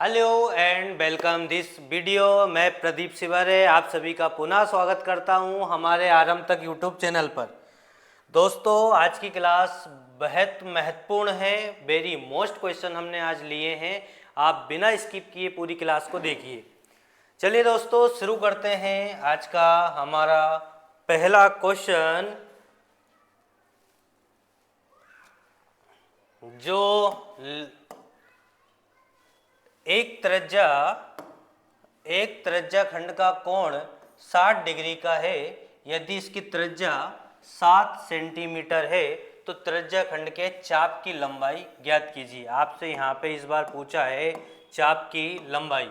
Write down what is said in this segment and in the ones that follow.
Hello and welcome this video. मैं प्रदीप सिवारे आप सभी का पुनः स्वागत करता हूं हमारे आरंभ तक यूट्यूब चैनल पर। दोस्तों, आज की क्लास बेहद महत्वपूर्ण है। वेरी मोस्ट क्वेश्चन हमने आज लिए हैं। आप बिना स्किप किए पूरी क्लास को देखिए। चलिए दोस्तों, शुरू करते हैं आज का हमारा पहला क्वेश्चन, जो एक त्रिज्या खंड का कोण 60 डिग्री का है। यदि इसकी त्रिज्या 7 सेंटीमीटर है तो त्रिज्या खंड के चाप की लंबाई ज्ञात कीजिए। आपसे यहाँ पे इस बार पूछा है चाप की लंबाई।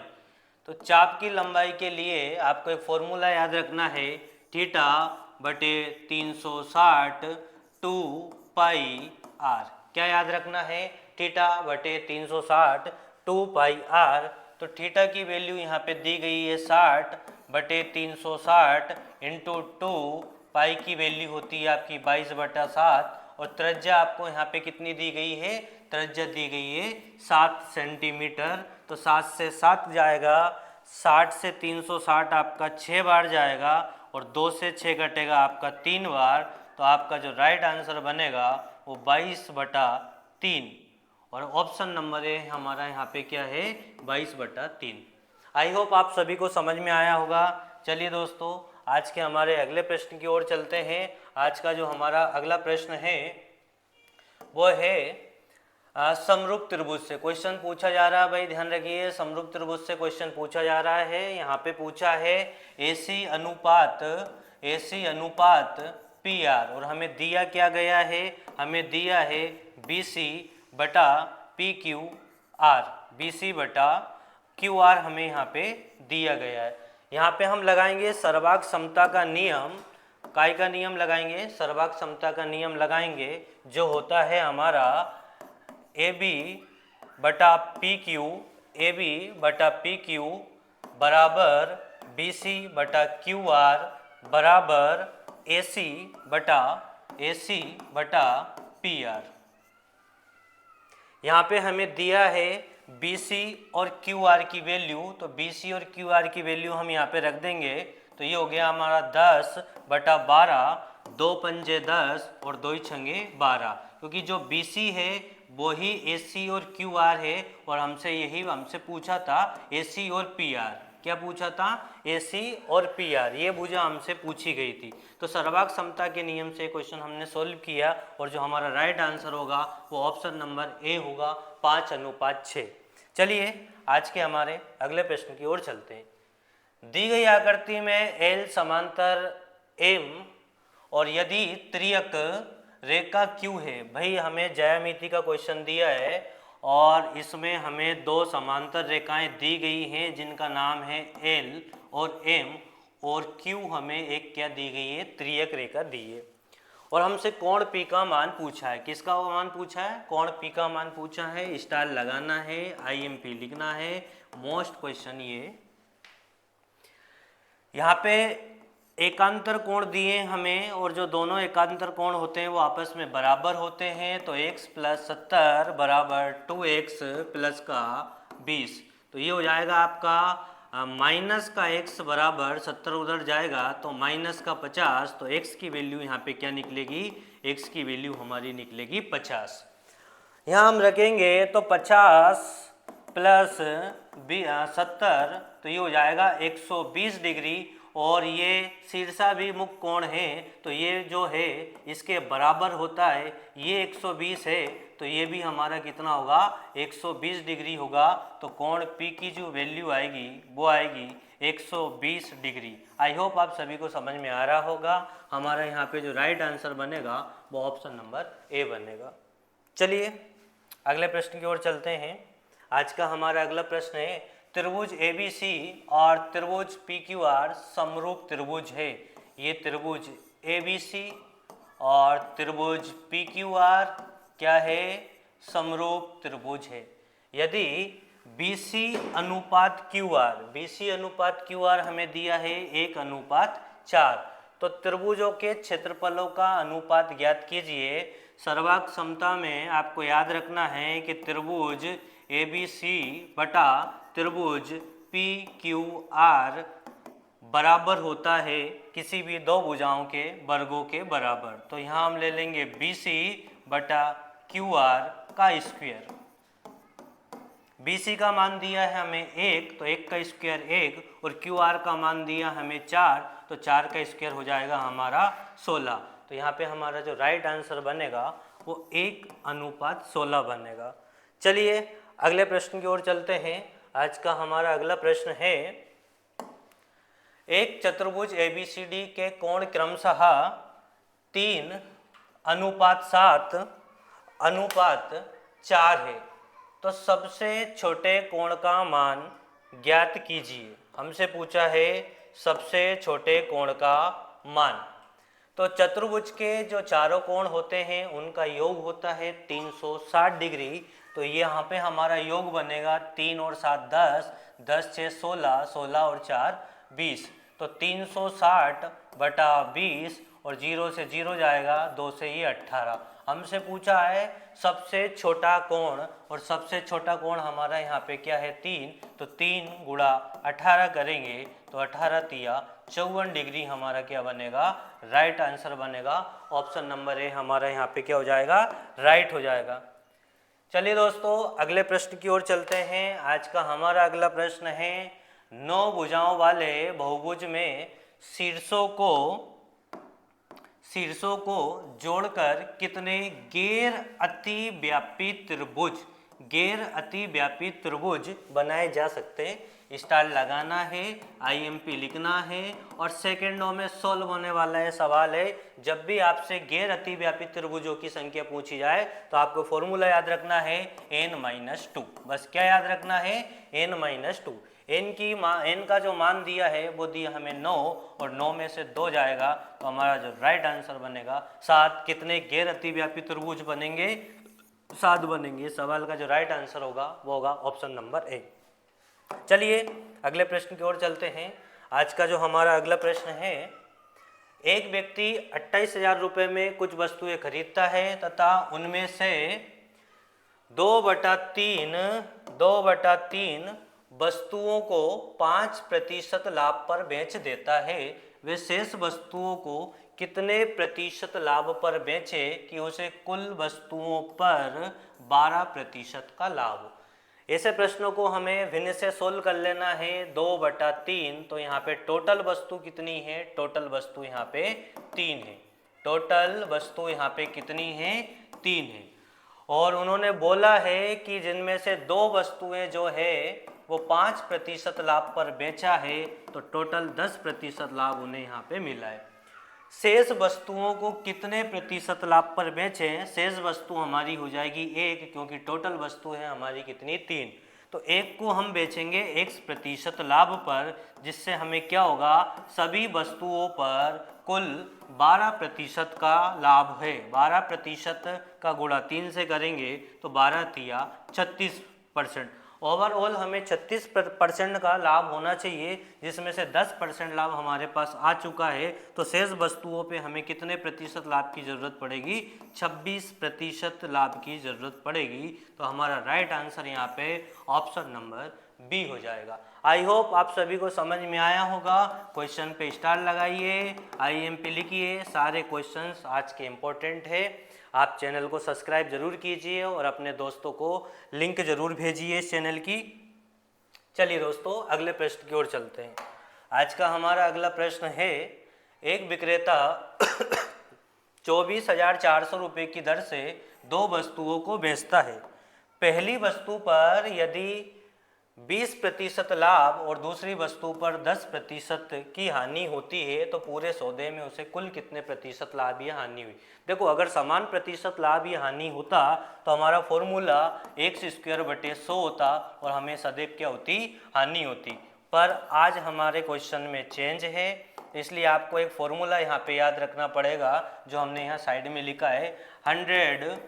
तो चाप की लंबाई के लिए आपको एक फॉर्मूला याद रखना है, थीटा बटे 360 2 पाई आर। क्या याद रखना है? थीटा बटे 360 2 पाई आर। तो थीटा की वैल्यू यहाँ पे दी गई है 60 बटे 360 इंटू 2, पाई की वैल्यू होती है आपकी 22/7 और त्रिज्या आपको यहाँ पे कितनी दी गई है? त्रिज्या दी गई है 7 सेंटीमीटर। तो 7 से 7 जाएगा, 60 से 360 आपका 6 बार जाएगा और 2 से 6 घटेगा आपका 3 बार। तो आपका जो राइट आंसर बनेगा वो 22/3 और ऑप्शन नंबर ए हमारा यहाँ पे क्या है? 22/3। आई होप आप सभी को समझ में आया होगा। चलिए दोस्तों, आज के हमारे अगले प्रश्न की ओर चलते हैं। आज का जो हमारा अगला प्रश्न है वो है समरूप त्रिभुज से क्वेश्चन पूछा जा रहा है। भाई ध्यान रखिए, समरूप त्रिभुज से क्वेश्चन पूछा जा रहा है। यहाँ पे पूछा है AC अनुपात PR और हमें दिया क्या गया है? हमें दिया है BC बटा PQR। BC बटा QR हमें यहाँ पे दिया गया है। यहाँ पे हम लगाएंगे सर्वांग समता का नियम। काय का नियम लगाएंगे? सर्वांग समता का नियम लगाएंगे, जो होता है हमारा AB बटा PQ बराबर BC बटा QR बराबर AC बटा PR। यहाँ पे हमें दिया है BC और QR की वैल्यू, तो BC और QR की वैल्यू हम यहाँ पे रख देंगे। तो ये हो गया हमारा 10/12, 2 पंजे 10 और 2 छंगे 12, क्योंकि जो BC है वो ही AC और QR है और हमसे पूछा था AC और PR। क्या पूछा था? AC और PR, ये भुजा हमसे पूछी गई थी। तो सर्वांग समता के नियम से क्वेश्चन हमने सोल्व किया और जो हमारा राइट आंसर होगा वो ऑप्शन नंबर ए होगा, 5:6। चलिए आज के हमारे अगले प्रश्न की ओर चलते हैं। दी गई आकृति में L समांतर M और यदि त्रियक रेखा Q है। भाई हमें ज्यामिति का क्वेश्चन दिया है और इसमें हमें 2 समांतर रेखाएं दी गई हैं जिनका नाम है L और M, और Q हमें एक क्या दी गई है? त्रियक रेखा दी है। और हमसे कोण P का मान पूछा है। किसका मान पूछा है? कोण P का मान पूछा है। स्टार लगाना है, IMP लिखना है। मोस्ट क्वेश्चन ये। यहाँ पे एकांतर कोण दिए हमें और जो दोनों एकांतर कोण होते हैं वो आपस में बराबर होते हैं। तो x + 70 बराबर 2x + 20। तो ये हो जाएगा आपका माइनस का x बराबर 70 उधर जाएगा तो -50। तो x की वैल्यू यहाँ पे क्या निकलेगी? x की वैल्यू हमारी निकलेगी 50। यहाँ हम रखेंगे तो 50 + 70, तो ये हो जाएगा 120 डिग्री। और ये शीर्षाभिमुख कोण है तो ये जो है इसके बराबर होता है। ये 120 है तो ये भी हमारा कितना होगा? 120 डिग्री होगा। तो कोण P की जो वैल्यू आएगी वो आएगी 120 डिग्री। आई होप आप सभी को समझ में आ रहा होगा। हमारा यहाँ पे जो राइट आंसर बनेगा वो ऑप्शन नंबर ए बनेगा। चलिए अगले प्रश्न की ओर चलते हैं। आज का हमारा अगला प्रश्न है, त्रिभुज ABC और त्रिभुज PQR समरूप त्रिभुज है। ये त्रिभुज ABC और त्रिभुज PQR क्या है? समरूप त्रिभुज है। यदि BC अनुपात QR हमें दिया है 1:4, तो त्रिभुजों के क्षेत्रफलों का अनुपात ज्ञात कीजिए। सर्वांग समता में आपको याद रखना है कि त्रिभुज ABC बटा त्रिभुज PQR बराबर होता है किसी भी दो भुजाओं के वर्गों के बराबर। तो यहाँ हम ले लेंगे BC बटा QR का स्क्वायर। BC का मान दिया है हमें 1, तो 1 का स्क्वायर 1, और QR का मान दिया हमें 4, तो 4 का स्क्वायर हो जाएगा हमारा 16। तो यहाँ पे हमारा जो राइट आंसर बनेगा वो 1:16 बनेगा। चलिए अगले प्रश्न की ओर चलते हैं। आज का हमारा अगला प्रश्न है, एक चतुर्भुज ABCD के कोण क्रमशः 3:7:4 है, तो सबसे छोटे कोण का मान ज्ञात कीजिए। हमसे पूछा है सबसे छोटे कोण का मान। तो चतुर्भुज के जो चारों कोण होते हैं उनका योग होता है 360 डिग्री। तो ये यहाँ पे हमारा योग बनेगा 3 और 7 10, 10 6 16, 16 और 4 20। तो 360 बटा 20, और 0 से 0 जाएगा, 2 से ये 18। हमसे पूछा है सबसे छोटा कोण, और सबसे छोटा कोण हमारा यहाँ पे क्या है 3, तो 3 गुणा 18 करेंगे तो 18 तिया 54 डिग्री हमारा क्या बनेगा, राइट आंसर बनेगा। ऑप्शन नंबर ए हमारा यहाँ पे क्या हो जाएगा, राइट हो जाएगा। चलिए दोस्तों अगले प्रश्न की ओर चलते हैं। आज का हमारा अगला प्रश्न है, 9 भुजाओं वाले बहुभुज में शीर्षों को जोड़कर कितने गैर अतिव्यापी त्रिभुज बनाए जा सकते हैं। स्टार लगाना है, IMP लिखना है, और सेकेंडों में सोल्व होने वाला है सवाल है। जब भी आपसे गैर अतिव्यापी त्रिभुजों की संख्या पूछी जाए तो आपको फॉर्मूला याद रखना है n-2। बस क्या याद रखना है, n-2। n का जो मान दिया है वो दिया हमें 9, और 9 में से 2 जाएगा तो हमारा जो राइट आंसर बनेगा 7। कितने गैर अतिव्यापी त्रिभुज बनेंगे, 7 बनेंगे। सवाल का जो राइट आंसर होगा वो होगा ऑप्शन नंबर ए। चलिए अगले प्रश्न की ओर चलते हैं। आज का जो हमारा अगला प्रश्न है, एक व्यक्ति 28,000 रुपये में कुछ वस्तुएं खरीदता है तथा उनमें से 2/3 वस्तुओं को 5% लाभ पर बेच देता है। वे शेष वस्तुओं को कितने प्रतिशत लाभ पर बेचे कि उसे कुल वस्तुओं पर 12% का लाभ हो। ऐसे प्रश्नों को हमें भिन्न से सोल्व कर लेना है। 2/3, तो यहाँ पे टोटल वस्तु कितनी है, टोटल वस्तु यहाँ पे 3 है। टोटल वस्तु यहाँ पे कितनी है, 3 है। और उन्होंने बोला है कि जिनमें से 2 वस्तुएं जो है वो 5% लाभ पर बेचा है, तो टोटल 10% लाभ उन्हें यहाँ पे मिला है। शेष वस्तुओं को कितने प्रतिशत लाभ पर बेचें, शेष वस्तु हमारी हो जाएगी 1, क्योंकि टोटल वस्तु है हमारी कितनी, 3। तो 1 को हम बेचेंगे X% लाभ पर, जिससे हमें क्या होगा, सभी वस्तुओं पर कुल 12% का लाभ है। 12% का गुणा 3 से करेंगे तो 12 तिया 36%। ओवरऑल हमें 36% का लाभ होना चाहिए, जिसमें से 10% लाभ हमारे पास आ चुका है। तो शेष वस्तुओं पे हमें कितने प्रतिशत लाभ की ज़रूरत पड़ेगी, 26% लाभ की ज़रूरत पड़ेगी। तो हमारा राइट आंसर यहाँ पे ऑप्शन नंबर बी हो जाएगा। आई होप आप सभी को समझ में आया होगा। क्वेश्चन पे स्टार लगाइए, IMP लिखिए। सारे क्वेश्चंस आज के इम्पोर्टेंट है। आप चैनल को सब्सक्राइब जरूर कीजिए और अपने दोस्तों को लिंक जरूर भेजिए इस चैनल की। चलिए दोस्तों अगले प्रश्न की ओर चलते हैं। आज का हमारा अगला प्रश्न है, एक विक्रेता 24,400 रुपये की दर से 2 वस्तुओं को बेचता है। पहली वस्तु पर यदि 20% लाभ और दूसरी वस्तु पर 10% की हानि होती है, तो पूरे सौदे में उसे कुल कितने प्रतिशत लाभ या हानि हुई। देखो अगर समान प्रतिशत लाभ या हानि होता तो हमारा फॉर्मूला x²/100 होता और हमें सदैव क्या होती, हानि होती। पर आज हमारे क्वेश्चन में चेंज है, इसलिए आपको एक फॉर्मूला यहाँ पे याद रखना पड़ेगा, जो हमने यहाँ साइड में लिखा है। 100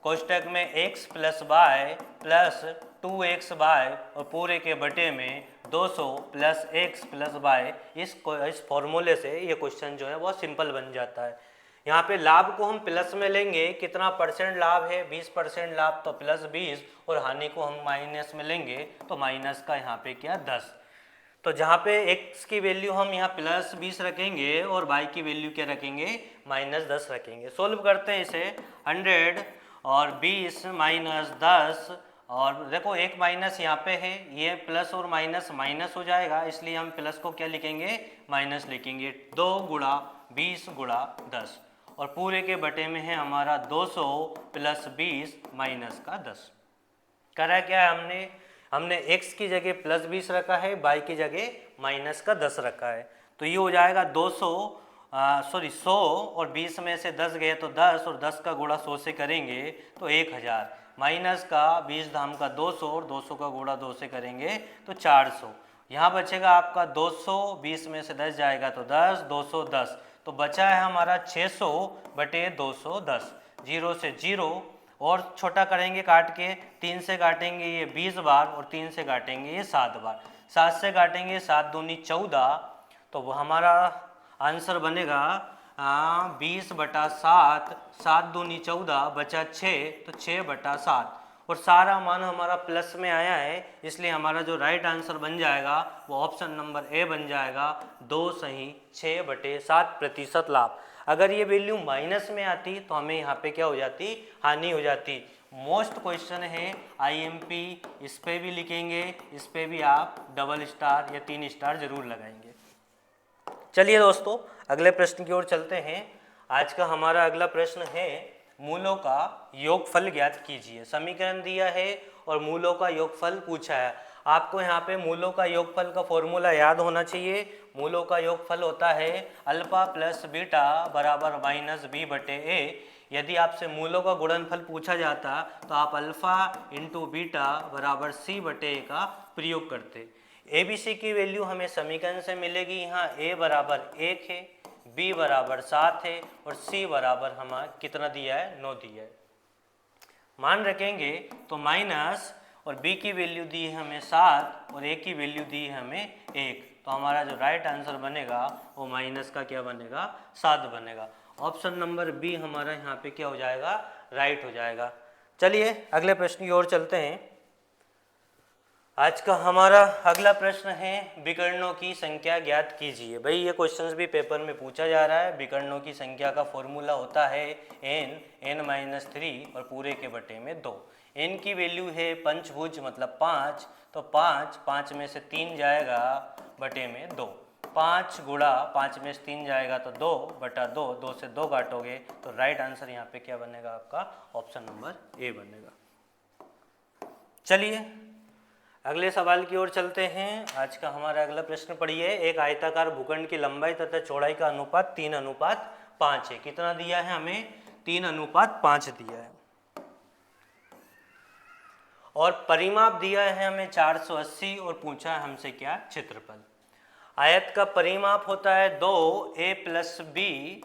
कोष्टक में x + y + 2x/y और पूरे के बटे में 200 + x + y। इस फॉर्मूले से ये क्वेश्चन जो है वो सिंपल बन जाता है। यहाँ पे लाभ को हम प्लस में लेंगे, कितना परसेंट लाभ है 20% लाभ, तो प्लस 20, और हानि को हम माइनस में लेंगे तो माइनस का यहाँ पे क्या 10। तो जहाँ पे x की वैल्यू हम यहाँ प्लस 20 रखेंगे और y की वैल्यू क्या रखेंगे माइनस 10 रखेंगे। सोल्व करते हैं इसे, 100 और 20 माइनस 10, और देखो एक माइनस यहाँ पे है, ये प्लस और माइनस माइनस हो जाएगा, इसलिए हम प्लस को क्या लिखेंगे माइनस लिखेंगे। 2 गुणा 20 गुणा 10, और पूरे के बटे में है हमारा 200 प्लस 20 माइनस का 10। करा क्या है हमने x की जगह प्लस 20 रखा है, y की जगह माइनस का 10 रखा है। तो ये हो जाएगा 100 और 20 में से 10 गए तो 10, और 10 का गुणा 100 से करेंगे तो 1000, माइनस का 20 धाम का 200, और 200 का गुणा 2 से करेंगे तो 400। यहाँ बचेगा आपका 200, 20 में से 10 जाएगा तो 10, 210, तो बचा है हमारा 600 बटे 210, 0 से 0, और छोटा करेंगे काट के, 3 से काटेंगे ये 20 बार, और 3 से काटेंगे ये 7 बार, 7 से काटेंगे 7 दूनी 14, तो वो हमारा आंसर बनेगा 20 बटा 7, 7 दूनी 14, बचा 6, तो 6 बटा 7, और सारा मान हमारा प्लस में आया है, इसलिए हमारा जो राइट आंसर बन जाएगा वो ऑप्शन नंबर ए बन जाएगा, 2 सही 6 बटे 7% लाभ। अगर ये वैल्यू माइनस में आती तो हमें यहाँ पे क्या हो जाती, हानि हो जाती। मोस्ट क्वेश्चन है आईएमपी, इस पे भी लिखेंगे, इस पे भी आप डबल स्टार या 3 स्टार जरूर लगाएंगे। चलिए दोस्तों अगले प्रश्न की ओर चलते हैं। आज का हमारा अगला प्रश्न है मूलों का योगफल ज्ञात कीजिए। समीकरण दिया है और मूलों का योगफल पूछा है। आपको यहाँ पे मूलों का योगफल का फॉर्मूला याद होना चाहिए। मूलों का योगफल होता है अल्फा प्लस बीटा बराबर माइनस बी बटे ए। यदि आपसे मूलों का गुणनफल पूछा जाता तो आप अल्फा इंटू बीटा बराबर सी बटे ए का प्रयोग करते। ए बी सी की वैल्यू हमें समीकरण से मिलेगी। यहाँ ए बराबर 1 है, बी बराबर 7 है, और सी बराबर हमें कितना दिया है 9 दिया है। मान रखेंगे तो माइनस, और बी की वैल्यू दी है हमें 7 और ए की वैल्यू दी है हमें 1, तो हमारा जो राइट आंसर बनेगा वो माइनस का क्या बनेगा 7 बनेगा। ऑप्शन नंबर बी हमारा यहाँ पे क्या हो जाएगा राइट हो जाएगा। चलिए अगले प्रश्न की ओर चलते हैं। आज का हमारा अगला प्रश्न है विकर्णों की संख्या ज्ञात कीजिए। भाई ये क्वेश्चंस भी पेपर में पूछा जा रहा है। विकर्णों की संख्या का फॉर्मूला होता है n-3 और पूरे के बटे में 2। n की वैल्यू है पंचभुज मतलब 5, तो 5 में से 3 जाएगा बटे में 2। 5 गुणा 5 में से 3 जाएगा तो 2 बटा 2, 2 से 2 काटोगे तो राइट आंसर यहाँ पे क्या बनेगा आपका ऑप्शन नंबर ए बनेगा। चलिए अगले सवाल की ओर चलते हैं। आज का हमारा अगला प्रश्न पढ़िए। एक आयताकार भूखंड की लंबाई तथा चौड़ाई का अनुपात 3:5 है। कितना दिया है हमें 3:5 दिया है, और परिमाप दिया है हमें 480 और पूछा है हमसे क्या क्षेत्रफल। आयत का परिमाप होता है 2a + b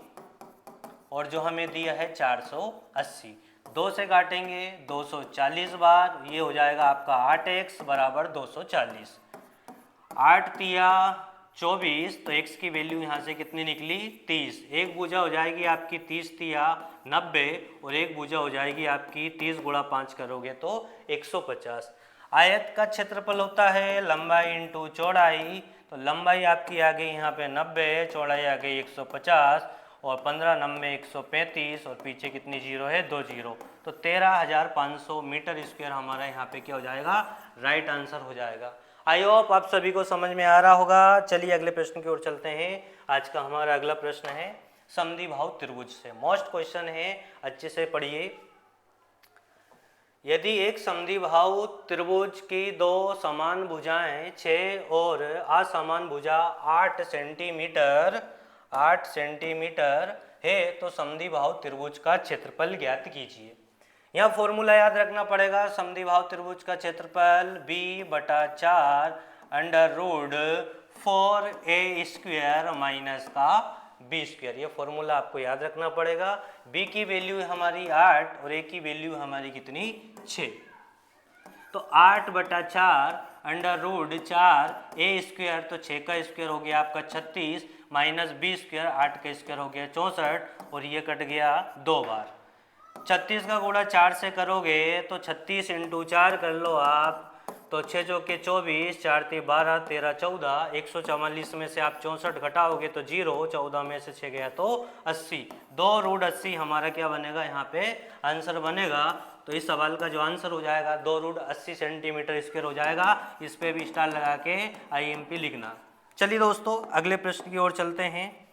और जो हमें दिया है 480। 2 से काटेंगे 240 बार, ये हो जाएगा आपका 8x बराबर 240। 8 तिया 24, तो x की वैल्यू यहाँ से कितनी निकली 30। एक भुजा हो जाएगी आपकी 30 तिया 90, और एक भुजा हो जाएगी आपकी 30 गुणा 5 करोगे तो 150। आयत का क्षेत्रफल होता है लंबाई इंटू चौड़ाई, तो लंबाई आपकी आ गई यहाँ पे 90, चौड़ाई आ गई 150, और 15 90 135, और पीछे कितनी जीरो है 2 जीरो, तो 13,500 मीटर स्क्वायर हमारा यहाँ पे क्या हो जाएगा राइट आंसर हो जाएगा। आई होप आप सभी को समझ में आ रहा होगा। चलिए अगले प्रश्न की ओर चलते हैं। आज का हमारा अगला प्रश्न है समद्विबाहु त्रिभुज से। मोस्ट क्वेश्चन है, अच्छे से पढ़िए। यदि एक समद्विबाहु त्रिभुज की 2 समान भुजाएं 6 और असमान भुजा 8 सेंटीमीटर है तो समद्विबाहु त्रिभुज का क्षेत्रफल ज्ञात कीजिए। यहाँ फॉर्मूला याद रखना पड़ेगा। समद्विबाहु त्रिभुज का क्षेत्रफल b/4 √4a² माइनस का b²। ये फॉर्मूला आपको याद रखना पड़ेगा। b की वैल्यू हमारी 8 और a की वैल्यू हमारी कितनी 6, तो 8/4 √4a², तो 6 का स्क्वायर हो गया आपका 36, माइनस 20 स्क्वायर, 8 का स्क्वायर हो गया 64 और ये कट गया 2 बार। 36 का गुणा 4 से करोगे तो 36 इंटू 4 कर लो आप, तो 6 चौके 24, 4 ती 12, 13 14, 144 में से आप 64 घटाओगे तो 0, 14 में से 6 गया तो 80, 2√80 हमारा क्या बनेगा यहाँ पे आंसर बनेगा। तो इस सवाल का जो आंसर हो जाएगा 2√80 सेंटीमीटर स्क्वायर हो जाएगा। इस पे भी स्टार लगा के IMP लिखना। चलिए दोस्तों अगले प्रश्न की ओर चलते हैं।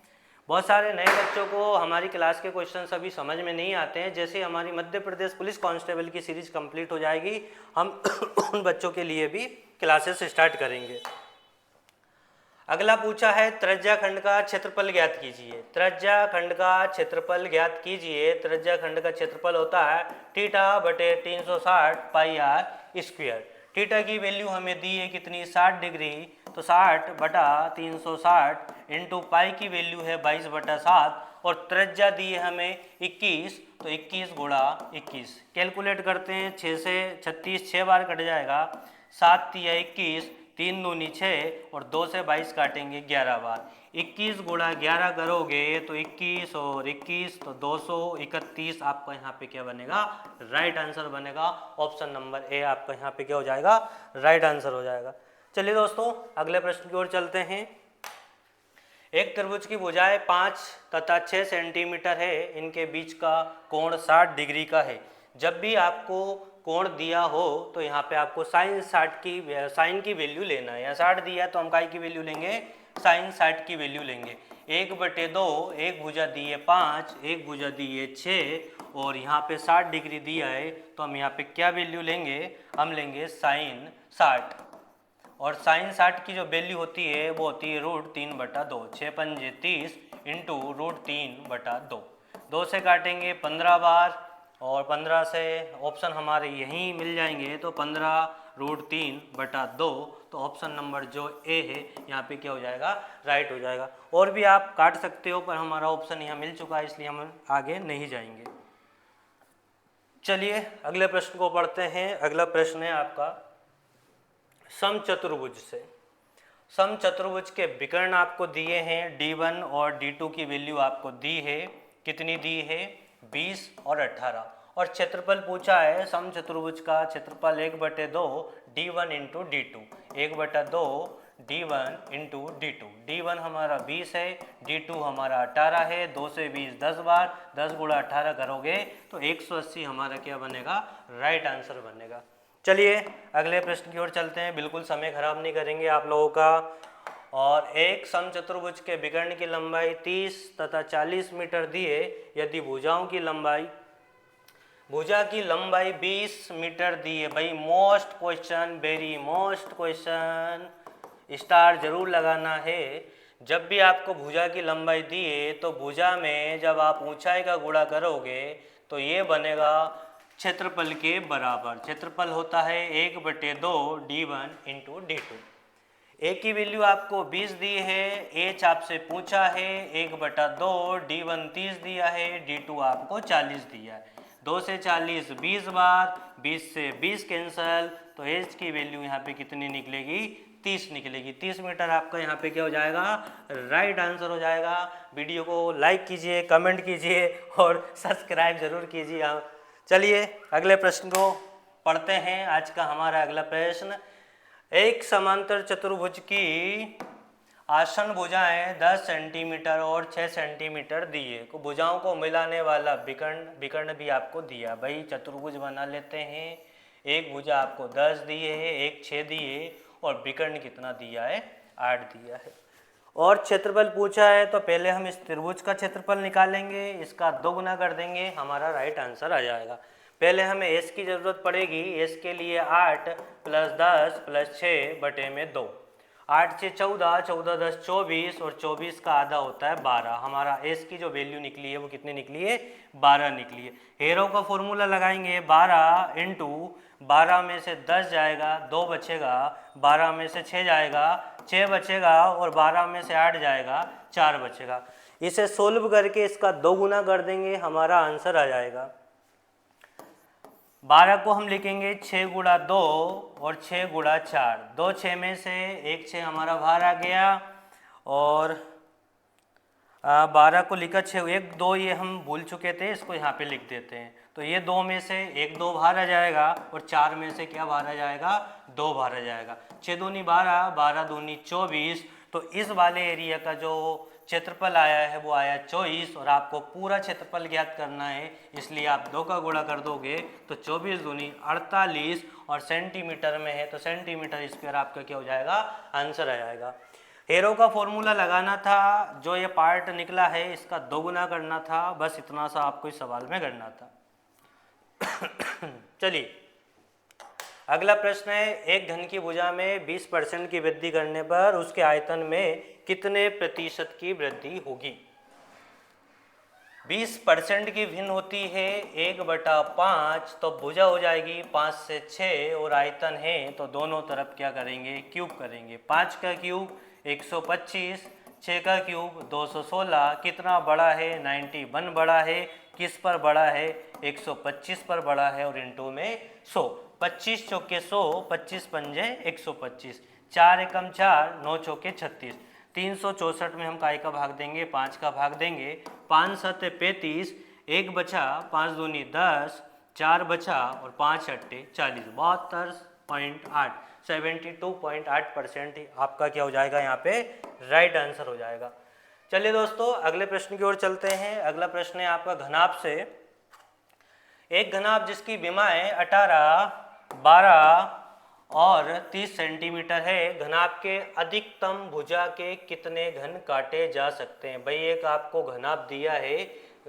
बहुत सारे नए बच्चों को हमारी क्लास के क्वेश्चन अभी समझ में नहीं आते हैं। जैसे हमारी मध्य प्रदेश पुलिस कांस्टेबल की सीरीज कंप्लीट हो जाएगी, हम उन बच्चों के लिए भी क्लासेस स्टार्ट करेंगे। अगला पूछा है त्रिज्या खंड का क्षेत्रफल ज्ञात कीजिए। त्रिज्या खंड का क्षेत्रफल ज्ञात कीजिए। त्रिज्या खंड का क्षेत्रफल होता है θ/360 πr²। थीटा की वैल्यू हमें दी है कितनी 60 डिग्री, तो 60/360 इंटू पाई की वैल्यू है 22/7 और त्रिज्या दी है हमें 21, तो 21 गुणा 21 कैलकुलेट करते हैं। 6 से 36 6 बार कट जाएगा, 7 तिया 21, 3 दूनी 6 और 2 से 22 काटेंगे 11 बार। 21 गुणा 11 करोगे तो 21 और 21 तो 231 आपका यहाँ पे क्या बनेगा राइट आंसर बनेगा। ऑप्शन नंबर ए आपका यहाँ पे क्या हो जाएगा राइट आंसर हो जाएगा। चलिए दोस्तों अगले प्रश्न की ओर चलते हैं। एक त्रिभुज की भुजाएं 5 तथा 6 सेंटीमीटर है, इनके बीच का कोण 60 डिग्री का है। जब भी आपको कोण दिया हो तो यहाँ पे आपको साइन की वैल्यू लेना है। या 60 दिया तो हम काय की वैल्यू लेंगे साइन 60 की वैल्यू लेंगे। 1/2, एक भुजा दी है 5, एक भुजा दी है 6 और यहाँ पे 60 डिग्री दिया है, तो हम यहाँ पे क्या वैल्यू लेंगे, हम लेंगे साइन 60। और साइन 60 की जो वैल्यू होती है वो होती है √3/2, 6 पंजे 30 इंटू √3/2। 2 से काटेंगे 15 बार और 15 से ऑप्शन हमारे यहीं मिल जाएंगे, तो 15√3/2। तो ऑप्शन नंबर जो ए है यहाँ पे क्या हो जाएगा राइट हो जाएगा। और भी आप काट सकते हो पर हमारा ऑप्शन यहाँ मिल चुका है इसलिए हम आगे नहीं जाएंगे। चलिए अगले प्रश्न को पढ़ते हैं। अगला प्रश्न है आपका समचतुर्भुज से। समचतुर्भुज के विकर्ण आपको दिए हैं, D1 और D2 की वैल्यू आपको दी है, कितनी दी है 20 और 18। और क्षेत्रफल पूछा है समचतुर्भुज का क्षेत्रफल 1/2 D1 into D2, 1/2 D1 into D2। D1 हमारा 20 है, D2 हमारा 18 है। 2 से 20 10 बार, 10 गुणा 18 करोगे तो 180 हमारा क्या बनेगा राइट आंसर बनेगा। चलिए अगले प्रश्न की ओर चलते हैं, बिल्कुल समय खराब नहीं करेंगे आप लोगों का। और एक समचतुर्भुज के विकर्ण की लंबाई 30 तथा 40 मीटर दिए, यदि भुजाओं की लंबाई भुजा की लंबाई 20 मीटर दी है। भाई most question, very most question, star जरूर लगाना है। जब भी आपको भुजा की लंबाई दी है तो भुजा में जब आप ऊंचाई का गुणा करोगे तो ये बनेगा क्षेत्रफल के बराबर। क्षेत्रफल होता है 1/2 D1 इंटू D2। ए की वैल्यू आपको 20 दी है, एच आपसे पूछा है 1/2, D1 30 दिया है, D2 आपको 40 दिया है। 2 से 40 20 बार, 20 से 20 कैंसल, तो एच की वैल्यू यहाँ पे कितनी निकलेगी 30 निकलेगी। 30 मीटर आपका यहाँ पे क्या हो जाएगा राइट आंसर हो जाएगा। वीडियो को लाइक कीजिए, कमेंट कीजिए और सब्सक्राइब जरूर कीजिए। चलिए अगले प्रश्न को पढ़ते हैं। आज का हमारा अगला प्रश्न, एक समांतर चतुर्भुज की आसन भुजाएं 10 सेंटीमीटर और 6 सेंटीमीटर दिए, को भुजाओं को मिलाने वाला विकर्ण भी आपको दिया। भाई चतुर्भुज बना लेते हैं। एक भुजा आपको 10 दिए है, एक 6 दिए और विकर्ण कितना दिया है 8 दिया है। और क्षेत्रफल पूछा है तो पहले हम इस त्रिभुज का क्षेत्रफल निकालेंगे, इसका 2 गुना कर देंगे, हमारा राइट आंसर आ जाएगा। पहले हमें एस की ज़रूरत पड़ेगी। एस के लिए 8 + 10 + 6/2। 8 से 14, 14 10 24 और 24 का आधा होता है 12। हमारा एस की जो वैल्यू निकली है वो कितनी निकली है 12 निकली है। हेरो का फॉर्मूला लगाएंगे, 12 इंटू 12 में से 10 जाएगा, 2 बचेगा, 12 में से 6 जाएगा, 6 बचेगा और 12 में से 8 जाएगा, 4 बचेगा। इसे सोल्व करके इसका 2 गुना कर देंगे, हमारा आंसर आ जाएगा। 12 को हम लिखेंगे 6 गुणा 2 और 6 गुणा 4। 2 6 में से 1 6 हमारा बाहर आ गया और 12 को लिखा 6, 1 2 ये हम भूल चुके थे, इसको यहाँ पे लिख देते हैं। तो ये 2 में से 1 2 बाहर आ जाएगा और 4 में से क्या बाहर आ जाएगा, 2 बाहर आ जाएगा। 6 दूनी 12, 12 दूनी 24। तो इस वाले एरिया का जो क्षेत्रफल आया है वो आया 24, और आपको पूरा क्षेत्रफल ज्ञात करना है, इसलिए आप 2 का गुणा कर दोगे तो 24 दूनी 48, और सेंटीमीटर में है तो सेंटीमीटर स्क्वायर आपका क्या हो जाएगा, आंसर आ जाएगा। एरो का फॉर्मूला लगाना था, जो ये पार्ट निकला है इसका 2 गुना करना था, बस इतना सा आपको इस सवाल में करना था। चलिए अगला प्रश्न है, एक घन की भुजा में 20% की वृद्धि करने पर उसके आयतन में कितने प्रतिशत की वृद्धि होगी। 20% की भिन्न होती है 1/5, तो भुजा हो जाएगी 5 से 6, और आयतन है तो दोनों तरफ क्या करेंगे, क्यूब करेंगे। 5 का क्यूब 125, 6 का क्यूब 216, कितना बड़ा है, 91 बड़ा है, किस पर बड़ा है, 125 पर बड़ा है, और इंटू में 100। 25 चौके 100, 25 पंजे 125, 4 एकम 4, 9 चौके 36, 364 में हम काय का भाग देंगे, 5 का भाग देंगे, 5 7 35, 1 बचा, 5 दूनी 10, 4 बचा और 5 अट्टे 40, 72.8, 72.8% आपका क्या हो जाएगा, यहाँ पे राइट आंसर हो जाएगा। चलिए दोस्तों अगले प्रश्न की ओर चलते हैं। अगला प्रश्न है आपका घनाभ से। एक घनाभ जिसकी विमाएं 18, 12 और 30 सेंटीमीटर है, घनाभ के अधिकतम भुजा के कितने घन काटे जा सकते हैं। भाई एक आपको घनाभ दिया है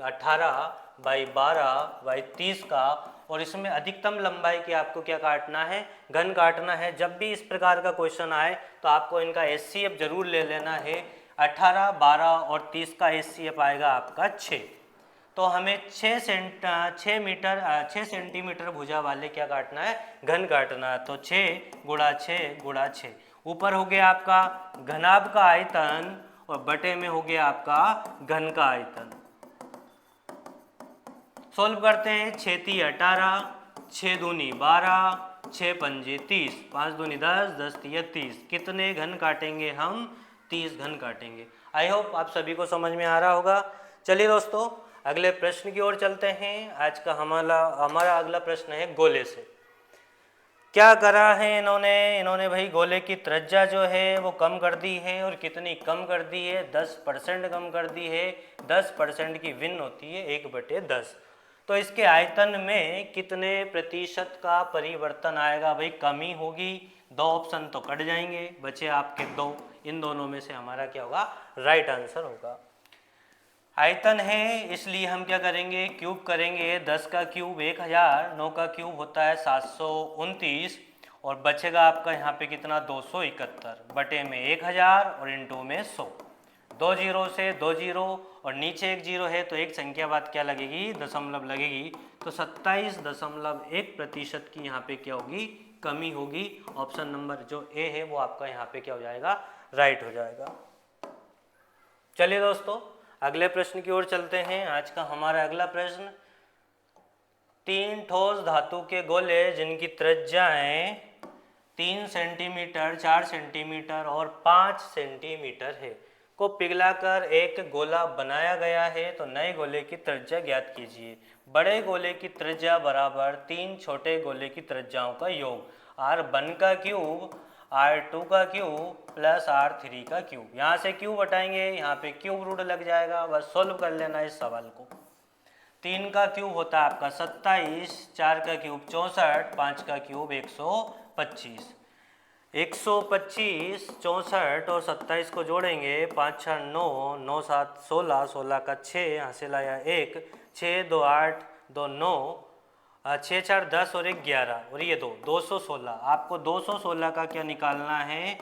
18/12/30 का, और इसमें अधिकतम लंबाई की आपको क्या काटना है, घन काटना है। जब भी इस प्रकार का क्वेश्चन आए तो आपको इनका एचसीएफ जरूर ले लेना है। 18, 12 और 30 का एचसीएफ आएगा आपका 6। तो हमें 6 सेंटीमीटर भुजा वाले क्या काटना है, घन काटना है। तो 6 गुणा 6 गुणा 6, ऊपर हो गया आपका घनाभ का आयतन और बटे में हो गया आपका घन का आयतन। सॉल्व करते हैं। 6 × 18, 6 दूनी 12, 6 पंजे 30, 5 दूनी 10, 10 × 30, कितने घन काटेंगे हम, 30 घन काटेंगे। आई होप आप सभी को समझ में आ रहा होगा। चलिए दोस्तों अगले प्रश्न की ओर चलते हैं। आज का हमारा अगला प्रश्न है गोले से। क्या करा है इन्होंने भाई गोले की त्रिज्या जो है वो कम कर दी है, और कितनी कम कर दी है, 10% कम कर दी है। 10% की भिन्न होती है 1/10। तो इसके आयतन में कितने प्रतिशत का परिवर्तन आएगा, भाई कमी होगी। 2 ऑप्शन तो कट जाएंगे, बचे आपके 2, इन दोनों में से हमारा क्या होगा, राइट आंसर होगा। आयतन है इसलिए हम क्या करेंगे, क्यूब करेंगे। 10 का क्यूब 1000, 9 का क्यूब होता है 729, और बचेगा आपका यहाँ पे कितना, 271 बटे में 1000 और इंटू में 100। 2 जीरो से 2 जीरो और नीचे 1 जीरो है तो एक संख्या बाद क्या लगेगी, दशमलव लगेगी। तो 27.1% की यहाँ पे क्या होगी, कमी होगी। ऑप्शन नंबर जो ए है वो आपका यहाँ पे क्या हो जाएगा, राइट हो जाएगा। चलिए दोस्तों अगले प्रश्न की ओर चलते हैं। आज का हमारा अगला प्रश्न, 3 ठोस धातु के गोले जिनकी त्रिज्याएं 3 सेंटीमीटर, 4 सेंटीमीटर और 5 सेंटीमीटर है को पिघलाकर एक गोला बनाया गया है, तो नए गोले की त्रिज्या ज्ञात कीजिए। बड़े गोले की त्रिज्या बराबर 3 छोटे गोले की त्रिज्याओं का योग, R1 का क्यूब, R2 का क्यूब प्लस R3 का क्यूब। यहाँ से क्यूब हटाएंगे, यहाँ पे क्यूब रूट लग जाएगा, बस सोल्व कर लेना इस सवाल को। 3 का क्यूब होता है आपका 27, 4 का क्यूब 64, 5 का क्यूब 125। 125, 64 और 27 को जोड़ेंगे, 5 6 9, 9 7 16, 16 का 6, यहाँ से लाया 1, 6 2 8, 2 9, 6 4 10 और 1 11, और ये 216। आपको 216 का क्या निकालना है,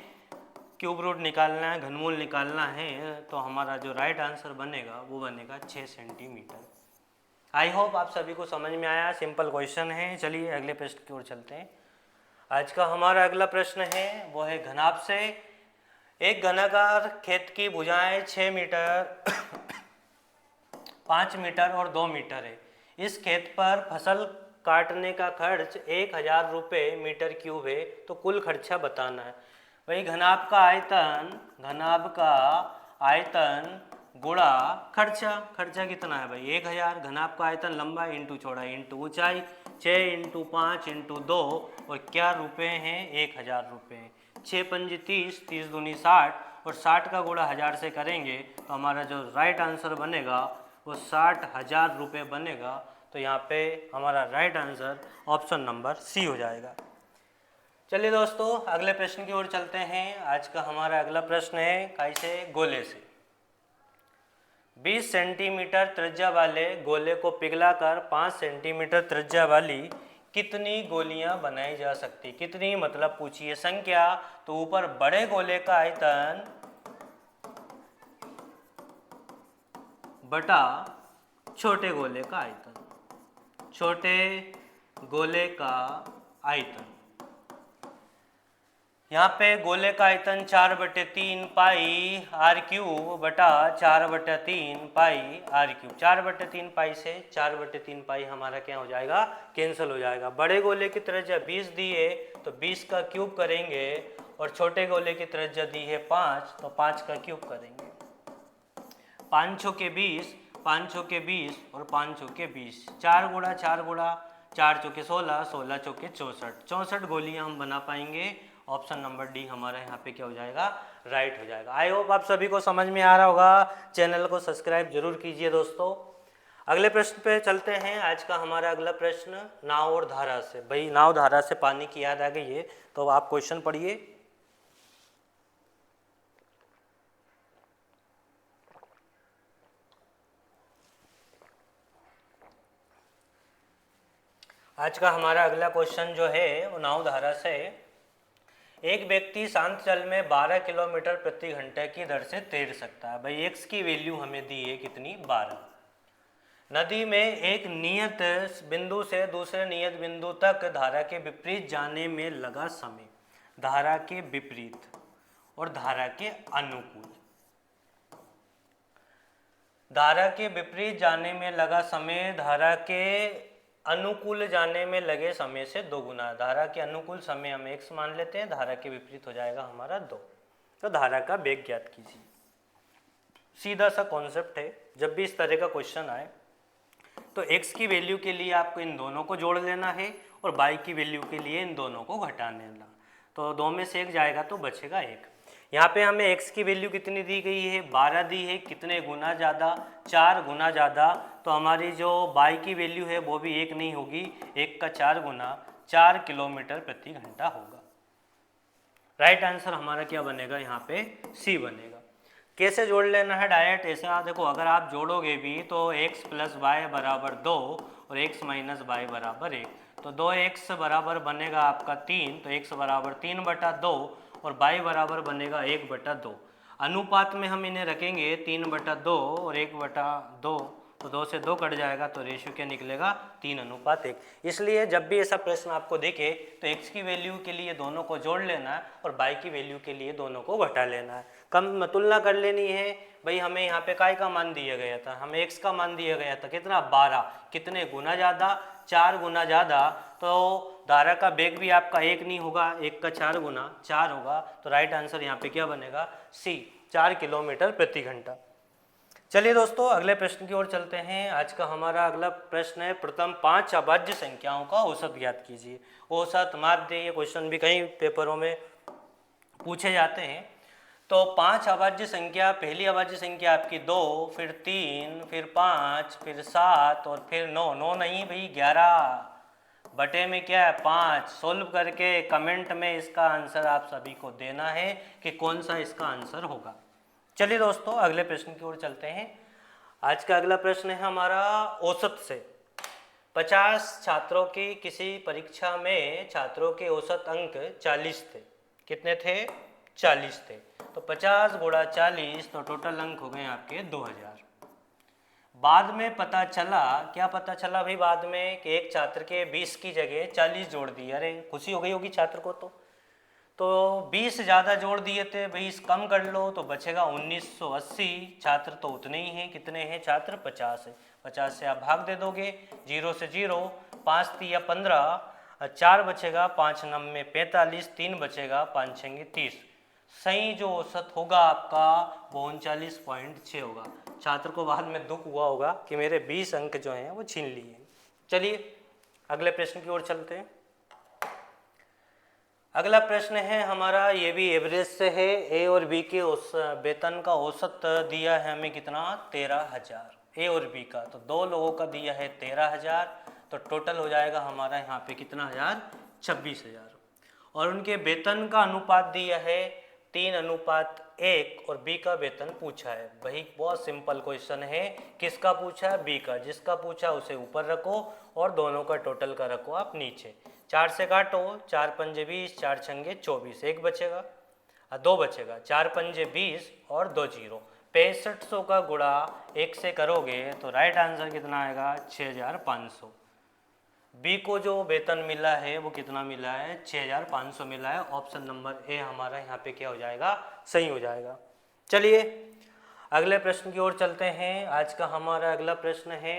क्यूब रूट निकालना है, घनमूल निकालना है। तो हमारा जो राइट आंसर बनेगा वो बनेगा 6 सेंटीमीटर। आई होप आप सभी को समझ में आया, सिंपल क्वेश्चन है। चलिए अगले प्रश्न की ओर चलते हैं। आज का हमारा अगला प्रश्न है वो है घनाभ से। एक घनाकार खेत की भुजाएं 6 मीटर, 5 मीटर और 2 मीटर है। इस खेत पर फसल काटने का खर्च 1000 रुपये मीटर क्यूब है, तो कुल खर्चा बताना है। वही घनाभ का आयतन गुणा खर्चा। खर्चा कितना है भाई 1000, घनाभ का आयतन लंबाई इंटू चौड़ाई इंटू ऊंचाई, 6 इंटू 5 इंटू 2 और क्या रुपए हैं 1000 रुपये। 6 पंजी 30, 30 दूनी 60 और 60 का गुणा 1000 से करेंगे तो हमारा जो राइट आंसर बनेगा वो 60,000 रुपये बनेगा। तो यहाँ पे हमारा right answer option number C हो जाएगा। चलिए दोस्तों अगले प्रश्न की ओर चलते हैं। आज का हमारा अगला प्रश्न है कैसे गोले से। 20 सेंटीमीटर त्रिज्या वाले गोले को पिघलाकर 5 सेंटीमीटर त्रिज्या वाली कितनी गोलियां बनाई जा सकती। कितनी मतलब पूछिए संख्या, तो ऊपर बड़े गोले का आयतन बटा छोटे गोले का आयतन, छोटे गोले का आयतन। यहाँ पे गोले का आयतन 4/3 पाई आर क्यूब बटा 4/3 पाई आर क्यूब। 4/3 पाई से 4/3 पाई हमारा क्या हो जाएगा, कैंसिल हो जाएगा। बड़े गोले की त्रिज्या 20 दी है तो 20 का क्यूब करेंगे और छोटे गोले की त्रिज्या दी है 5 तो 5 का क्यूब करेंगे। 5 चौके 20, 5 चौके 20 और 5 चौके 20, 4 गुणा 4 गुणा 4 चौके 16, 16 चौके 64, 64 गोलियां हम बना पाएंगे। ऑप्शन नंबर डी हमारा यहाँ पे क्या हो जाएगा, राइट हो जाएगा। आई होप आप सभी को समझ में आ रहा होगा। चैनल को सब्सक्राइब जरूर कीजिए दोस्तों। अगले प्रश्न पे चलते हैं। आज का हमारा अगला प्रश्न नाव और धारा से। भाई नाव धारा से पानी की याद आ गई है तो आप क्वेश्चन पढ़िए। आज का हमारा अगला क्वेश्चन जो है वो नाव धारा से। एक व्यक्ति शांत जल में 12 किलोमीटर प्रति घंटे की दर से तैर सकता है। भाई एक्स की वैल्यू हमें दी है कितनी, 12। नदी में एक नियत बिंदु से दूसरे नियत बिंदु तक धारा के विपरीत जाने में लगा समय, धारा के विपरीत और धारा के अनुकूल। धारा के विपरीत जाने में लगा समय धारा के अनुकूल जाने में लगे समय से 2 गुना। धारा के अनुकूल समय हम x मान लेते हैं, धारा के विपरीत हो जाएगा हमारा 2। तो धारा का वेग ज्ञात कीजिए। सीधा सा कॉन्सेप्ट है, जब भी इस तरह का क्वेश्चन आए तो x की वैल्यू के लिए आपको इन दोनों को जोड़ लेना है और y की वैल्यू के लिए इन दोनों को घटा लेना। तो 2 में से 1 जाएगा तो बचेगा 1। यहाँ पे हमें x की वैल्यू कितनी दी गई है, 12 दी है। कितने गुना ज़्यादा, 4 गुना ज़्यादा। तो हमारी जो y की वैल्यू है वो भी 1 नहीं होगी, 1 का 4 गुना 4 किलोमीटर प्रति घंटा होगा। राइट आंसर हमारा क्या बनेगा, यहाँ पे सी बनेगा। कैसे जोड़ लेना है डायरेक्ट ऐसा देखो, अगर आप जोड़ोगे भी तो x + y = 2 और x - y = 1। तो 2x बराबर बनेगा आपका 3, तो x बराबर 3/2 और y बराबर बनेगा 1/2। अनुपात में हम इन्हें रखेंगे 3/2 और 1/2, तो 2 से 2 कट जाएगा तो रेशियो क्या निकलेगा, 3:1। इसलिए जब भी ऐसा प्रश्न आपको दिखे तो x की वैल्यू के लिए दोनों को जोड़ लेना है और y की वैल्यू के लिए दोनों को घटा लेना है। कम तुलना कर लेनी है। भाई हमें यहाँ पे काय का मान दिया गया था, हमें x का मान दिया गया था कितना, 12। कितने गुना ज़्यादा, 4 गुना ज़्यादा। तो धारा का वेग भी आपका 1 नहीं होगा, 1 का 4 गुना 4 होगा। तो राइट आंसर यहाँ पे क्या बनेगा, सी, 4 किलोमीटर प्रति घंटा। चलिए दोस्तों अगले प्रश्न की ओर चलते हैं। आज का हमारा अगला प्रश्न है प्रथम 5 अभाज्य संख्याओं का औसत ज्ञात कीजिए। औसत, माध्य, ये क्वेश्चन भी कई पेपरों में पूछे जाते हैं। तो 5 अभाज्य संख्या, पहली अभाज्य संख्या आपकी 2, फिर 3, फिर 5, फिर 7 और फिर 9। 9 नहीं भाई 11 बटे में क्या है 5। सोल्व करके कमेंट में इसका आंसर आप सभी को देना है कि कौन सा इसका आंसर होगा। चलिए दोस्तों अगले प्रश्न की ओर चलते हैं। आज का अगला प्रश्न है हमारा औसत से। 50 छात्रों की किसी परीक्षा में छात्रों के औसत अंक 40 थे। कितने थे, 40 थे। तो 50 गुणा 40 तो टोटल अंक हो गए आपके 2000। बाद में पता चला, क्या पता चला भाई बाद में, कि एक छात्र के 20 की जगह 40 जोड़ दिए। अरे खुशी हो गई होगी छात्र को। तो 20 ज़्यादा जोड़ दिए थे, 20 कम कर लो तो बचेगा 1980। छात्र तो उतने ही हैं, कितने हैं छात्र, 50 है। 50 से आप भाग दे दोगे, 0 से 0, 5 × 15, 4 बचेगा, 5 × 9 = 45, 3 बचेगा, 5 × 6 = 30। सही जो औसत होगा आपका वो 39.6 होगा। छात्र को बाद में दुख हुआ होगा कि मेरे 20 अंक जो हैं वो छीन लिए। चलिए अगले प्रश्न की ओर चलते हैं। अगला प्रश्न है हमारा, ये भी एवरेज से है। ए और बी के वेतन का औसत दिया है हमें कितना, 13,000। ए और बी का, तो दो लोगों का दिया है 13,000, तो टोटल हो जाएगा हमारा यहाँ पे कितना हज़ार, 26,000। और उनके वेतन का अनुपात दिया है 3:1 और बी का वेतन पूछा है। वही बहुत सिंपल क्वेश्चन है। किसका पूछा है, बी का। जिसका पूछा उसे ऊपर रखो और दोनों का टोटल का रखो आप नीचे। 4 से काटो, 4 पंजे 20, 4 छंगे 24, एक बचेगा, 2 बचेगा, 4 पंजे 20 और 2 जीरो। 6500 का गुणा 1 से करोगे तो राइट आंसर कितना आएगा, 6,500। बी को जो वेतन मिला है वो कितना मिला है, 6,500 मिला है। ऑप्शन नंबर ए हमारा यहाँ पे क्या हो जाएगा, सही हो जाएगा। चलिए अगले प्रश्न की ओर चलते हैं। आज का हमारा अगला प्रश्न है,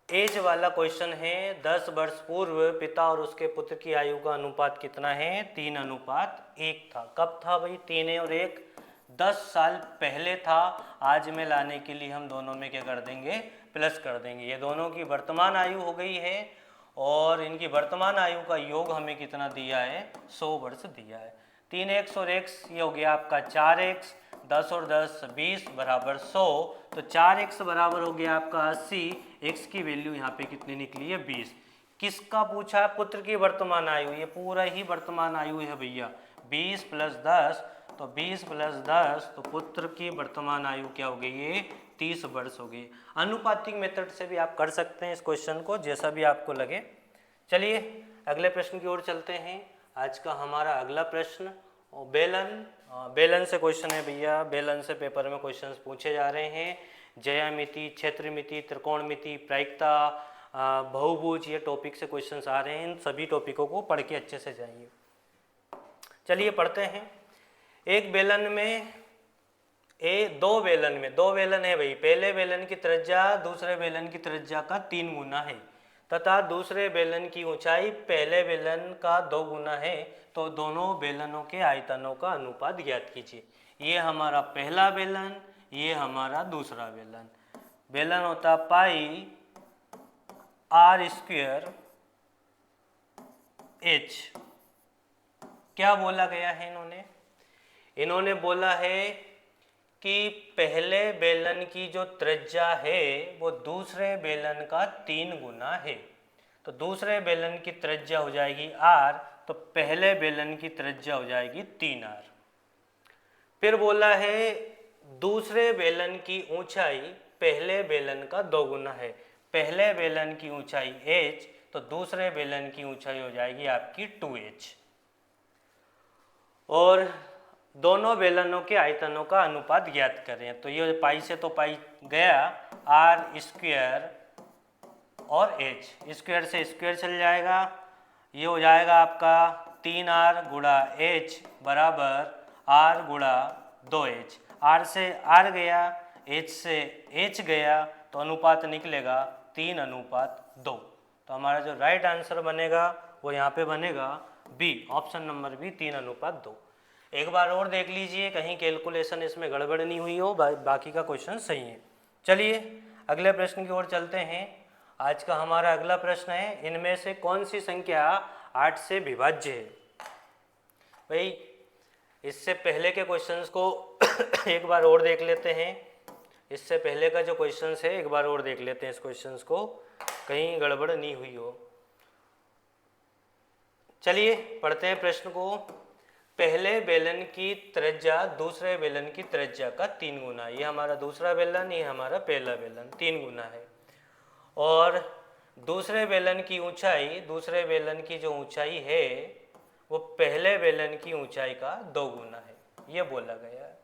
एज वाला क्वेश्चन है। 10 वर्ष पूर्व पिता और उसके पुत्र की आयु का अनुपात कितना है, 3:1 था। कब था भाई, 3 और 1, 10 साल पहले था। आज में लाने के लिए हम दोनों में क्या कर देंगे, प्लस कर देंगे। ये दोनों की वर्तमान आयु हो गई है और इनकी वर्तमान आयु का योग हमें कितना दिया है, 100 वर्ष दिया है। 3x और x ये हो गया आपका 4x, 10 और 10 20 बराबर 100, तो 4x बराबर हो गया आपका 80। x की वैल्यू यहाँ पे कितनी निकली है, 20। किसका पूछा है, पुत्र की वर्तमान आयु। ये पूरा ही वर्तमान आयु है भैया, 20 + 10, तो 20 + 10, तो पुत्र की वर्तमान आयु क्या हो गई है, 30 वर्ष हो गई। अनुपातिक मेथड से भी आप कर सकते हैं इस क्वेश्चन को, जैसा भी आपको लगे। चलिए अगले प्रश्न की ओर चलते हैं। आज का हमारा अगला प्रश्न बेलन से क्वेश्चन है भैया। बेलन से पेपर में क्वेश्चंस पूछे जा रहे हैं। ज्यामिति, क्षेत्रमिति, त्रिकोणमिति, प्रायिकता, बहुभुज, ये टॉपिक से क्वेश्चंस आ रहे हैं। इन सभी टॉपिकों को पढ़ के अच्छे से जाइए। चलिए पढ़ते हैं। एक बेलन में दो बेलन है भाई। पहले बेलन की त्रिज्या दूसरे बेलन की त्रिज्या का 3 गुना है तथा दूसरे बेलन की ऊंचाई पहले बेलन का 2 गुना है, तो दोनों बेलनों के आयतनों का अनुपात ज्ञात कीजिए। ये हमारा पहला बेलन, ये हमारा दूसरा बेलन। बेलन होता पाई r² h। क्या बोला गया है इन्होंने बोला है कि पहले बेलन की जो त्रिज्या है वो दूसरे बेलन का 3 गुना है, तो दूसरे बेलन की त्रिज्या हो जाएगी r, तो पहले बेलन की त्रिज्या हो जाएगी 3r। फिर बोला है दूसरे बेलन की ऊंचाई पहले बेलन का 2 गुना है। पहले बेलन की ऊंचाई h, तो दूसरे बेलन की ऊंचाई हो जाएगी आपकी 2h। और दोनों बेलनों के आयतनों का अनुपात ज्ञात करें। तो ये पाई से तो पाई गया, r² और h, स्क्वायर से स्क्वायर चल जाएगा। ये हो जाएगा आपका 3r गुणा h बराबर r गुणा 2h। r से r गया, h से h गया, तो अनुपात निकलेगा 3:2। तो हमारा जो राइट आंसर बनेगा वो यहाँ पे बनेगा बी, ऑप्शन नंबर बी, 3:2। एक बार और देख लीजिए कहीं कैलकुलेशन इसमें गड़बड़ नहीं हुई हो, बाकी का क्वेश्चन सही है। चलिए अगले प्रश्न की ओर चलते हैं। आज का हमारा अगला प्रश्न है, इनमें से कौन सी संख्या 8 से विभाज्य है। भाई इससे पहले के क्वेश्चंस को एक बार और देख लेते हैं। इससे पहले का जो क्वेश्चंस है एक बार और देख लेते हैं इस क्वेश्चंस को, कहीं गड़बड़ नहीं हुई हो। चलिए पढ़ते हैं प्रश्न को। पहले बेलन की त्रिज्या दूसरे बेलन की त्रिज्या का 3 गुना। ये हमारा दूसरा बेलन, ये हमारा पहला बेलन, 3 गुना है। और दूसरे बेलन की ऊंचाई, दूसरे बेलन की जो ऊंचाई है वो पहले बेलन की ऊंचाई का 2 गुना है, ये बोला गया है।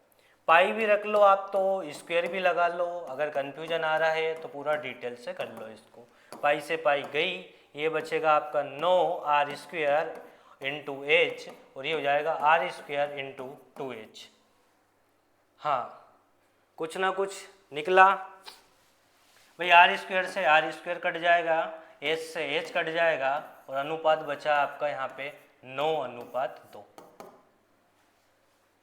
पाई भी रख लो आप, तो स्क्वायर भी लगा लो। अगर कंफ्यूजन आ रहा है तो पूरा डिटेल से कर लो इसको। पाई से पाई गई, ये बचेगा आपका 9r² इंटू h, और ये हो जाएगा r² इंटू 2h। हाँ कुछ ना कुछ निकला भाई। r² से r² कट जाएगा, h से h कट जाएगा, और अनुपात बचा आपका यहाँ पे 9:2।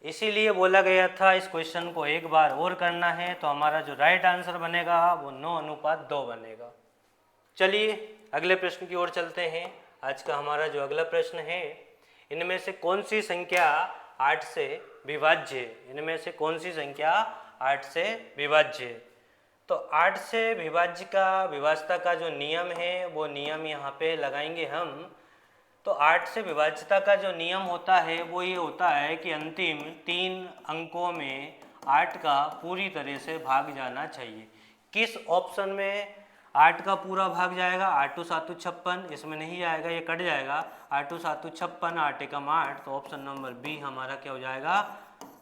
इसीलिए बोला गया था इस क्वेश्चन को एक बार और करना है, तो हमारा जो राइट आंसर बनेगा वो 9:2 बनेगा। चलिए अगले प्रश्न की ओर चलते हैं। आज का हमारा जो अगला प्रश्न है, इनमें से कौन सी संख्या 8 से विभाज्य है? इनमें से कौन सी संख्या 8 से विभाज्य है? तो 8 से विभाज्य का विभाज्यता का जो नियम है वो नियम यहाँ पे लगाएंगे हम। तो 8 से विभाज्यता का जो नियम होता है वो ये होता है कि अंतिम 3 अंकों में 8 का पूरी तरह से भाग जाना चाहिए। किस ऑप्शन में 8 का पूरा भाग जाएगा? 8 2 7 56, इसमें नहीं जाएगा, ये कट जाएगा। 8 2 7 56, 8 एकम 8, तो ऑप्शन नंबर बी हमारा क्या हो जाएगा?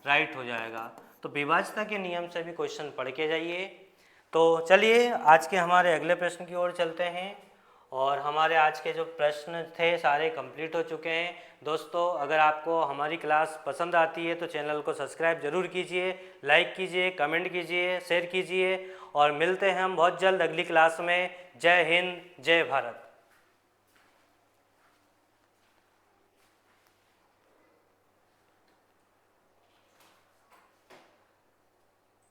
राइट हो जाएगा। तो विभाज्यता के नियम से भी क्वेश्चन पढ़ के जाइए। तो चलिए आज के हमारे अगले प्रश्न की ओर चलते हैं। और हमारे आज के जो प्रश्न थे सारे कंप्लीट हो चुके हैं। दोस्तों अगर आपको हमारी क्लास पसंद आती है तो चैनल को सब्सक्राइब जरूर कीजिए, लाइक कीजिए, कमेंट कीजिए, शेयर कीजिए, और मिलते हैं हम बहुत जल्द अगली क्लास में। जय हिंद, जय भारत।